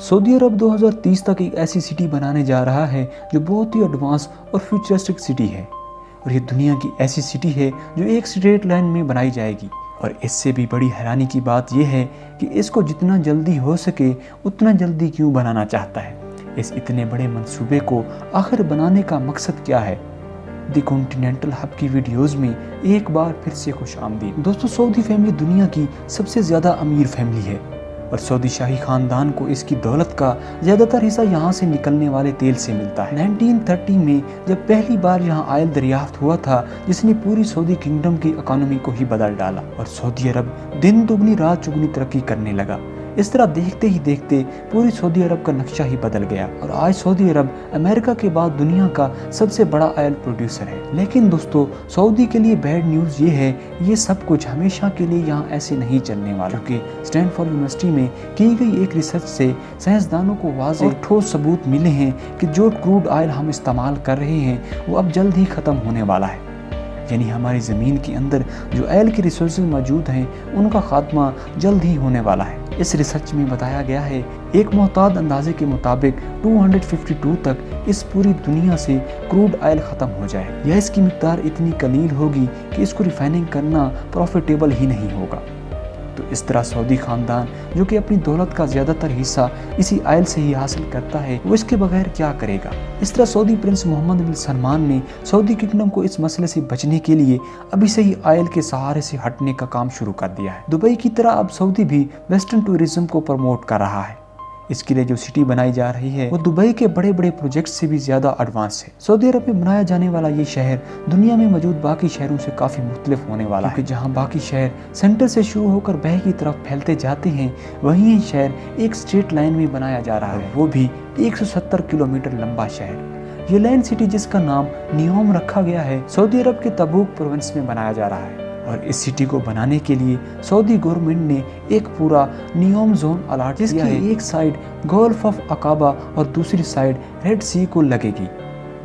سعودی عرب 2030 تک ایک ایسی سٹی بنانے جا رہا ہے جو بہت ہی ایڈوانس اور فیوچرسٹک سٹی ہے، اور یہ دنیا کی ایسی سٹی ہے جو ایک اسٹریٹ لائن میں بنائی جائے گی۔ اور اس سے بھی بڑی حیرانی کی بات یہ ہے کہ اس کو جتنا جلدی ہو سکے اتنا جلدی کیوں بنانا چاہتا ہے۔ اس اتنے بڑے منصوبے کو آخر بنانے کا مقصد کیا ہے؟ دی کانٹیننٹل ہب کی ویڈیوز میں ایک بار پھر سے خوش آمدید۔ دوستو، سعودی فیملی دنیا کی سب سے زیادہ امیر فیملی ہے، اور سعودی شاہی خاندان کو اس کی دولت کا زیادہ تر حصہ یہاں سے نکلنے والے تیل سے ملتا ہے۔ 1930 میں جب پہلی بار یہاں آئل دریافت ہوا تھا جس نے پوری سعودی کنگڈم کی اکانومی کو ہی بدل ڈالا، اور سعودی عرب دن دگنی رات چگنی ترقی کرنے لگا۔ اس طرح دیکھتے ہی دیکھتے پوری سعودی عرب کا نقشہ ہی بدل گیا، اور آج سعودی عرب امریکہ کے بعد دنیا کا سب سے بڑا آئل پروڈیوسر ہے۔ لیکن دوستو، سعودی کے لیے بیڈ نیوز یہ ہے، یہ سب کچھ ہمیشہ کے لیے یہاں ایسے نہیں چلنے والا، کیونکہ اسٹینفورڈ یونیورسٹی میں کی گئی ایک ریسرچ سے سائنسدانوں کو واضح اور ٹھوس ثبوت ملے ہیں کہ جو کروڈ آئل ہم استعمال کر رہے ہیں وہ اب جلد ہی ختم ہونے والا ہے۔ یعنی ہماری زمین کے اندر جو آئل کی ریسورسز موجود ہیں ان کا خاتمہ جلد ہی ہونے والا ہے۔ اس ریسرچ میں بتایا گیا ہے ایک محتاط اندازے کے مطابق 252 تک اس پوری دنیا سے کروڈ آئل ختم ہو جائے، یا اس کی مقدار اتنی قلیل ہوگی کہ اس کو ریفائننگ کرنا پروفیٹیبل ہی نہیں ہوگا۔ تو اس طرح سعودی خاندان جو کہ اپنی دولت کا زیادہ تر حصہ اسی آئل سے ہی حاصل کرتا ہے، وہ اس کے بغیر کیا کرے گا؟ اس طرح سعودی پرنس محمد بن سلمان نے سعودی کنگڈم کو اس مسئلے سے بچنے کے لیے ابھی سے ہی آئل کے سہارے سے ہٹنے کا کام شروع کر دیا ہے۔ دبئی کی طرح اب سعودی بھی ویسٹرن ٹورزم کو پروموٹ کر رہا ہے۔ اس کے لیے جو سٹی بنائی جا رہی ہے وہ دبئی کے بڑے بڑے پروجیکٹ سے بھی زیادہ ایڈوانس ہے۔ سعودی عرب میں بنایا جانے والا یہ شہر دنیا میں موجود باقی شہروں سے کافی مختلف ہونے والا ہے، کیونکہ جہاں باقی شہر سینٹر سے شروع ہو کر بحر کی طرف پھیلتے جاتے ہیں، وہیں یہ شہر ایک اسٹریٹ لائن میں بنایا جا رہا ہے، وہ بھی 170 کلومیٹر لمبا شہر۔ یہ لینڈ سٹی جس کا نام نیوم رکھا گیا ہے، سعودی عرب کے تبوک پروونس میں بنایا جا رہا ہے، اور اس سٹی کو بنانے کے لیے سعودی گورنمنٹ نے ایک پورا نیوم زون الاٹ کیا ہے، ایک سائیڈ گولف آف عقابہ اور دوسری سائیڈ ریڈ سی کو لگے گی،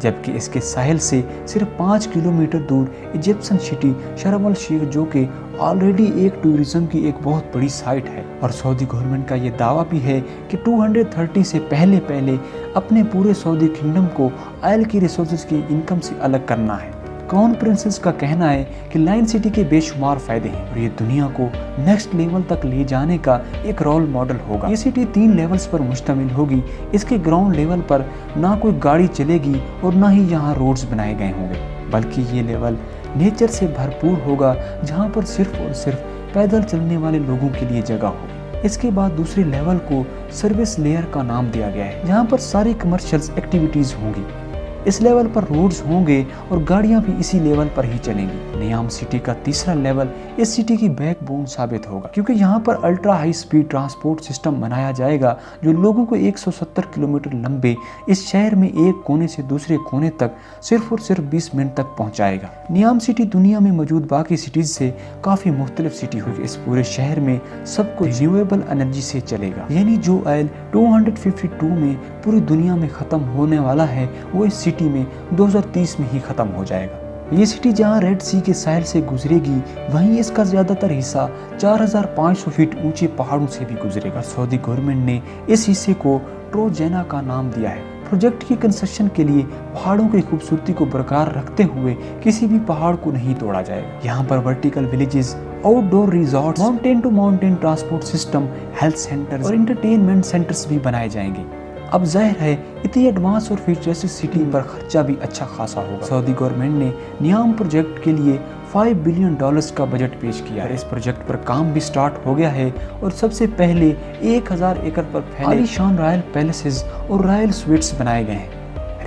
جبکہ اس کے ساحل سے صرف 5 کلومیٹر دور ایجپشن سٹی شرم الشیخ جو کہ آلریڈی ایک ٹورزم کی ایک بہت بڑی سائٹ ہے، اور سعودی گورنمنٹ کا یہ دعویٰ بھی ہے کہ 230 سے پہلے اپنے پورے سعودی کنگڈم کو آئل کی ریسورسز کی انکم سے الگ کرنا ہے۔ کراؤن پرنسز کا کہنا ہے کہ لائن سٹی کے بے شمار فائدے ہیں، اور یہ دنیا کو نیکسٹ لیول تک لے جانے کا ایک رول ماڈل ہوگا۔ یہ سٹی 3 لیولز پر مشتمل ہوگی۔ اس کے گراؤنڈ لیول پر نہ کوئی گاڑی چلے گی اور نہ ہی یہاں روڈز بنائے گئے ہوں گے، بلکہ یہ لیول نیچر سے بھرپور ہوگا جہاں پر صرف اور صرف پیدل چلنے والے لوگوں کے لیے جگہ ہوگی۔ اس کے بعد دوسرے لیول کو سروس لیئر کا نام دیا گیا ہے، جہاں پر ساری کمرشل ایکٹیویٹیز ہوں گی۔ اس لیول پر روڈز ہوں گے اور گاڑیاں بھی اسی لیول پر ہی چلیں گی۔ نیام سٹی کا تیسرا لیول اس سٹی کی بیک بون ثابت ہوگا، کیونکہ یہاں پر ultra high speed transport system بنایا جائے گا جو لوگوں کو 170 کلومیٹر لمبے اس شہر میں ایک کونے سے دوسرے کونے تک صرف اور صرف 20 منٹ تک پہنچائے گا۔ نیام سٹی دنیا میں موجود باقی سٹیز سے کافی مختلف سٹی ہوگی۔ اس پورے شہر میں سب کچھ رینیویبل انرجی سے چلے گا، یعنی جو آئل 252 میں پوری دنیا میں ختم ہونے والا ہے وہ اس سٹی میں 2030 میں ہی ختم ہو جائے گا۔ یہ سٹی جہاں ریڈ سی کے ساحل سے گزرے گی، وہیں اس کا زیادہ تر حصہ 4500 فٹ اونچے پہاڑوں سے بھی گزرے گا۔ سعودی گورنمنٹ نے اس حصے کو ٹروجینا کا نام دیا ہے۔ پروجیکٹ کی کنسٹرکشن کے لیے پہاڑوں کی خوبصورتی کو برقرار رکھتے ہوئے کسی بھی پہاڑ کو نہیں توڑا جائے گا۔ یہاں پر vertical villages, outdoor resorts, mountain to mountain transport system, health centres اور انٹرٹینمنٹ سینٹرز بھی بنائے جائیں گے۔ اب ظاہر ہے اتنی ایڈوانس اور فیوچرسٹک سٹی پر خرچہ بھی اچھا خاصا ہوگا۔ سعودی گورنمنٹ نے نیام پروجیکٹ کے لیے $5 بلین کا بجٹ پیش کیا ہے۔ اس پروجیکٹ پر کام بھی سٹارٹ ہو گیا ہے، اور سب سے پہلے 1000 ایکڑ پر پھیلے عالی شان رائل پیلیسز اور رائل سویٹس بنائے گئے ہیں۔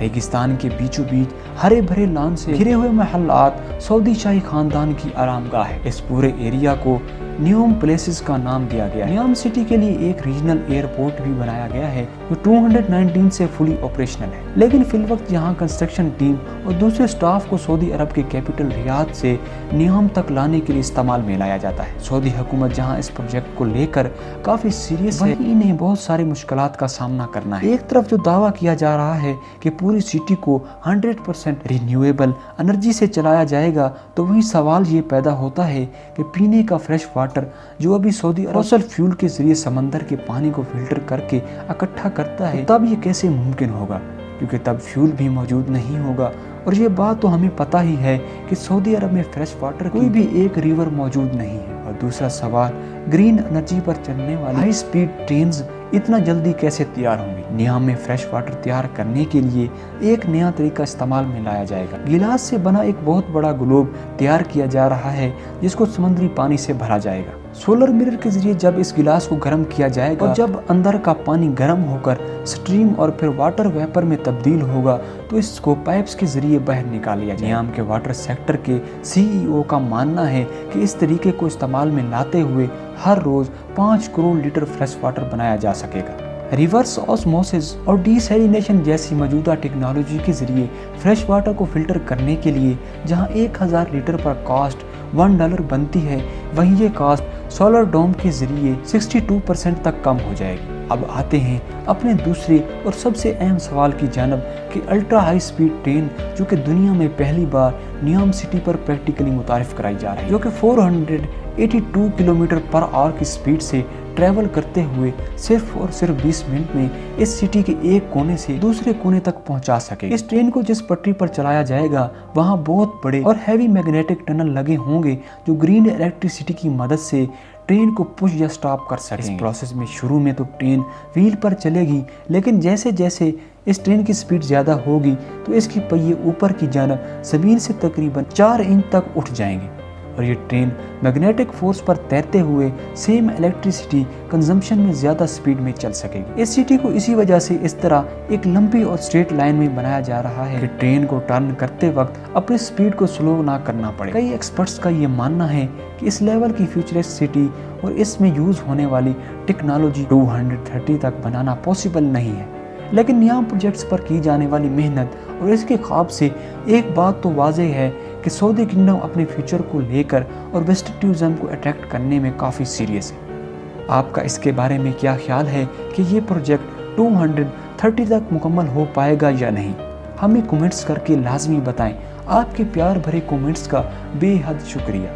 ریگستان کے بیچوں بیچ ہرے بھرے لان سے گھرے ہوئے محلات سعودی شاہی خاندان کی آرام گاہ ہے۔ اس پورے ایریا کو نیوم پلیسز کا نام دیا گیا ہے۔ نیوم سٹی کے لیے ایک ریجنل ایئرپورٹ بھی بنایا گیا ہے جو 219 سے فلی آپریشنل ہے، لیکن فی الوقت یہاں کنسٹرکشن ٹیم اور دوسرے سٹاف کو سعودی عرب کے کیپٹل ریاض سے نیوم تک لانے کے لیے استعمال میں لایا جاتا ہے۔ سعودی حکومت جہاں اس پروجیکٹ کو لے کر کافی سیریس ہے، انہیں بہت سارے مشکلات کا سامنا کرنا ہے۔ ایک طرف جو دعویٰ کیا جا رہا ہے کہ پوری سٹی کو 100% رینیویبل انرجی سے چلایا جائے گا، تو وہی سوال یہ پیدا ہوتا ہے کہ پینے کا فریش واٹر جو ابھی سعودی فوسل فیول کے ذریعے سمندر کے پانی کو فلٹر کر کے اکٹھا کرتا ہے، تب یہ کیسے ممکن ہوگا؟ کیونکہ تب فیول بھی موجود نہیں ہوگا۔ اور یہ بات تو ہمیں پتہ ہی ہے کہ سعودی عرب میں فریش واٹر کوئی بھی ایک ریور موجود نہیں ہے۔ اور دوسرا سوال، گرین انرجی پر چلنے والی ہائی سپیڈ ٹرینز اتنا جلدی کیسے تیار ہوں گی؟ نیام میں فریش واٹر تیار کرنے کے لیے ایک نیا طریقہ استعمال میں لایا جائے گا۔ گلاس سے بنا ایک بہت بڑا گلوب تیار کیا جا رہا ہے جس کو سمندری پانی سے بھرا جائے گا۔ سولر مرر کے ذریعے جب اس گلاس کو گرم کیا جائے گا اور جب اندر کا پانی گرم ہو کر سٹریم اور پھر واٹر ویپر میں تبدیل ہوگا تو اس کو پائپس کے ذریعے باہر نکال لیا جائے گا۔ نیام کے واٹر سیکٹر کے CEO کا ماننا ہے کہ اس طریقے کو استعمال میں لاتے ہوئے ہر روز 5 کروڑ لیٹر فریش واٹر بنایا جا سکے گا۔ ریورس آسموسس اور ڈی سیلینیشن جیسی موجودہ ٹیکنالوجی کے ذریعے فریش واٹر کو فلٹر کرنے کے لیے جہاں 1000 لیٹر پر کاسٹ $1 بنتی ہے، وہیں یہ کاسٹ سولر ڈوم کے ذریعے 62% تک کم ہو جائے گی۔ اب آتے ہیں اپنے دوسرے اور سب سے اہم سوال کی جانب کہ الٹرا ہائی سپیڈ ٹرین جو کہ دنیا میں پہلی بار نیام سٹی پر پریکٹیکلی متعارف کرائی جا رہی ہے، جو کہ 482 کلومیٹر پر آور کی سپیڈ سے ٹریول کرتے ہوئے صرف اور صرف 20 منٹ میں اس سٹی کے ایک کونے سے دوسرے کونے تک پہنچا سکے۔ اس ٹرین کو جس پٹری پر چلایا جائے گا وہاں بہت بڑے اور ہیوی میگنیٹک ٹنل لگے ہوں گے جو گرین الیکٹریسٹی کی مدد سے ٹرین کو پش یا سٹاپ کر سکیں گے۔ اس پروسیس میں شروع میں تو ٹرین ویل پر چلے گی، لیکن جیسے جیسے اس ٹرین کی سپیڈ زیادہ ہوگی تو اس کی پہیے اوپر کی جانب زمین سے تقریباً 4 انچ تک اٹھ جائیں گے اور یہ ٹرین میگنیٹک فورس پر تیرتے ہوئے سیم الیکٹریسٹی کنزمپشن میں زیادہ سپیڈ میں چل سکے گی۔ اس سٹی کو اسی وجہ سے اس طرح ایک لمبی اور اسٹریٹ لائن میں بنایا جا رہا ہے کہ ٹرین کو ٹرن کرتے وقت اپنی سپیڈ کو سلو نہ کرنا پڑے۔ کئی ایکسپرٹس کا یہ ماننا ہے کہ اس لیول کی فیوچرسٹ سٹی اور اس میں یوز ہونے والی ٹیکنالوجی 230 تک بنانا پاسبل نہیں ہے، لیکن نیام پروجیکٹس پر کی جانے والی محنت اور اس کے خواب سے ایک بات تو واضح ہے کہ سعودی کنگڈم اپنے فیوچر کو لے کر اور ویسٹ ٹورزم کو اٹریکٹ کرنے میں کافی سیریس ہے۔ آپ کا اس کے بارے میں کیا خیال ہے کہ یہ پروجیکٹ 230 تک مکمل ہو پائے گا یا نہیں؟ ہمیں کومنٹس کر کے لازمی بتائیں۔ آپ کے پیار بھرے کومنٹس کا بے حد شکریہ۔